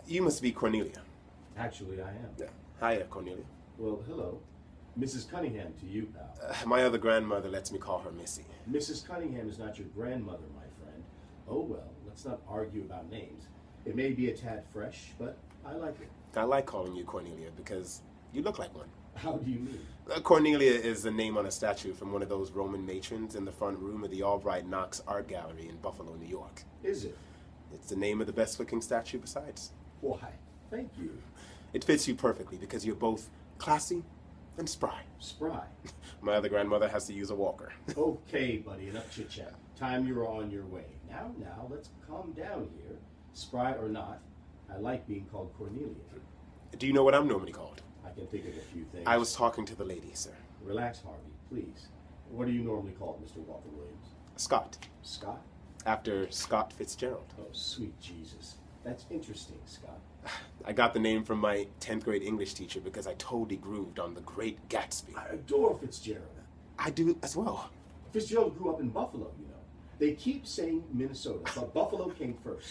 You must be Cornelia. Actually, I am. Yeah. Hiya, Cornelia. Well, hello. Mrs. Cunningham to you, pal. My other grandmother lets me call her Missy. Mrs. Cunningham is not your grandmother, my friend. Oh well, let's not argue about names. It may be a tad fresh, but I like it. I like calling you Cornelia because you look like one. How do you mean? Cornelia is the name on a statue from one of those Roman matrons in the front room of the Albright Knox Art Gallery in Buffalo, New York. Is it? It's the name of the best-looking statue besides. Why, thank you. It fits you perfectly because you're both classy and spry. Spry. My other grandmother has to use a walker. Okay, buddy, enough chit-chat. Time you're on your way. Now, let's calm down here. Spry or not, I like being called Cornelia. Do you know what I'm normally called? I can think of a few things. I was talking to the lady, sir. Relax, Harvey, please. What are you normally called, Mr. Walter Williams? Scott, Scott? after Scott Fitzgerald. Oh, sweet Jesus. That's interesting, Scott. I got the name from my 10th grade English teacher because I totally grooved on The Great Gatsby. I adore Fitzgerald. I do as well. Fitzgerald grew up in Buffalo, you know. They keep saying Minnesota, but Buffalo came first.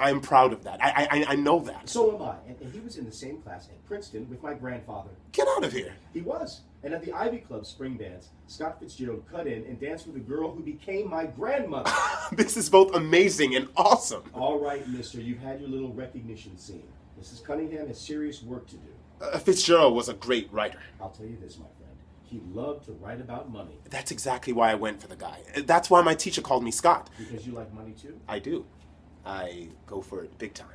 I'm proud of that. I know that. So am I. And he was in the same class at Princeton with my grandfather. Get out of here. He was. And at the Ivy Club spring dance, Scott Fitzgerald cut in and danced with a girl who became my grandmother. This is both amazing and awesome. All right, mister, you've had your little recognition scene. Mrs. Cunningham has serious work to do. Fitzgerald was a great writer. I'll tell you this, my friend. He loved to write about money. That's exactly why I went for the guy. That's why my teacher called me Scott. Because you like money too? I do. I go for it big time.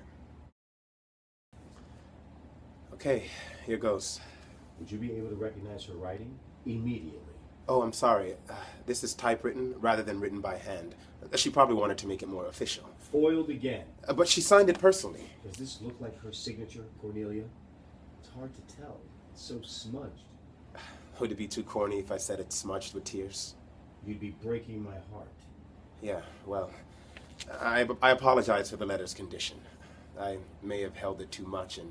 Okay, here goes. Would you be able to recognize her writing? Immediately. Oh, I'm sorry. This is typewritten rather than written by hand. She probably wanted to make it more official. Foiled again. But she signed it personally. Does this look like her signature, Cornelia? It's hard to tell. It's so smudged. Would it be too corny if I said it's smudged with tears? You'd be breaking my heart. Yeah, well, I apologize for the letter's condition. I may have held it too much and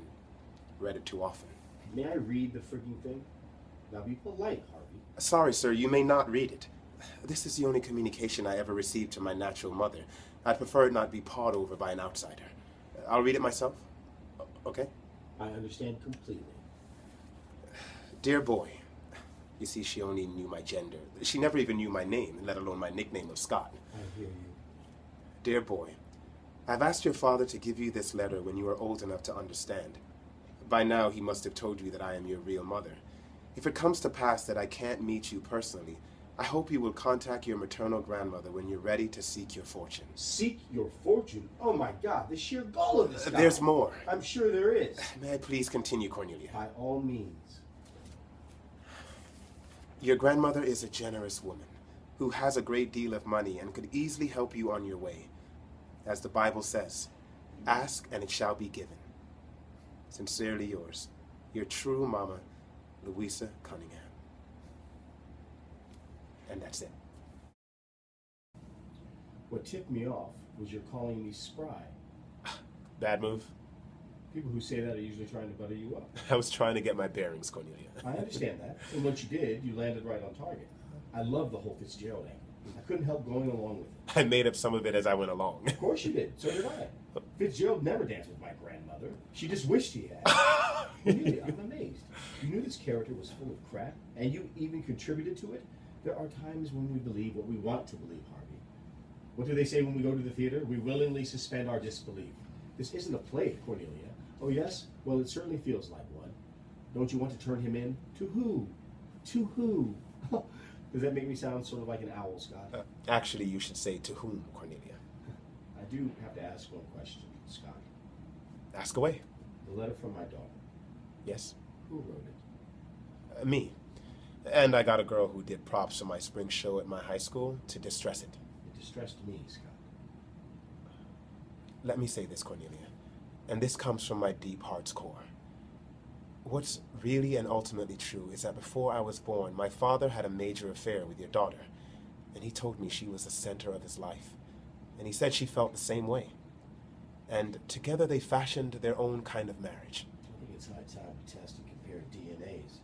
read it too often. May I read the frigging thing? Now be polite, Harvey. Sorry, sir, you may not read it. This is the only communication I ever received to my natural mother. I'd prefer it not be pawed over by an outsider. I'll read it myself. Okay? I understand completely. Dear boy, you see, she only knew my gender. She never even knew my name, let alone my nickname of Scott. I hear you. Dear boy, I've asked your father to give you this letter when you are old enough to understand. By now, he must have told you that I am your real mother. If it comes to pass that I can't meet you personally, I hope you will contact your maternal grandmother when you're ready to seek your fortune. Seek your fortune? Oh my God, the sheer gall of this guy. There's more. I'm sure there is. May I please continue, Cornelia? By all means. Your grandmother is a generous woman who has a great deal of money and could easily help you on your way. As the Bible says, ask and it shall be given. Sincerely yours, your true mama, Louisa Cunningham. And that's it. What tipped me off was your calling me spry. Bad move? People who say that are usually trying to butter you up. I was trying to get my bearings, Cornelia. I understand that. And once you did, you landed right on target. I love the whole Fitzgerald angle. I couldn't help going along with it. I made up some of it as I went along. Of course you did. So did I. Fitzgerald never danced with my grandmother. She just wished he had. Really, I'm amazed. You knew this character was full of crap, and you even contributed to it? There are times when we believe what we want to believe, Harvey. What do they say when we go to the theater? We willingly suspend our disbelief. This isn't a play, Cornelia. Oh, yes? Well, it certainly feels like one. Don't you want to turn him in? To who? To who? Does that make me sound sort of like an owl, Scott? Actually, you should say to whom, Cornelia. I do have to ask one question, Scott. Ask away. The letter from my daughter. Yes? Who wrote it? Me. And I got a girl who did props for my spring show at my high school to distress it. It distressed me, Scott. Let me say this, Cornelia, and this comes from my deep heart's core. What's really and ultimately true is that before I was born, my father had a major affair with your daughter, and he told me she was the center of his life, and he said she felt the same way. And together they fashioned their own kind of marriage. I think it's high time to test and compare DNAs.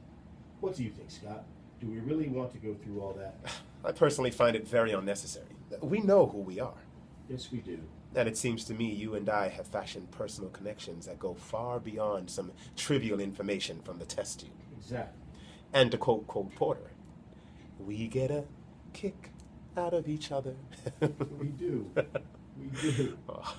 What do you think, Scott? Do we really want to go through all that? I personally find it very unnecessary. We know who we are. Yes, we do. And it seems to me you and I have fashioned personal connections that go far beyond some trivial information from the test tube. Exactly. And to quote Cole Porter, we get a kick out of each other. We do. We do. Oh.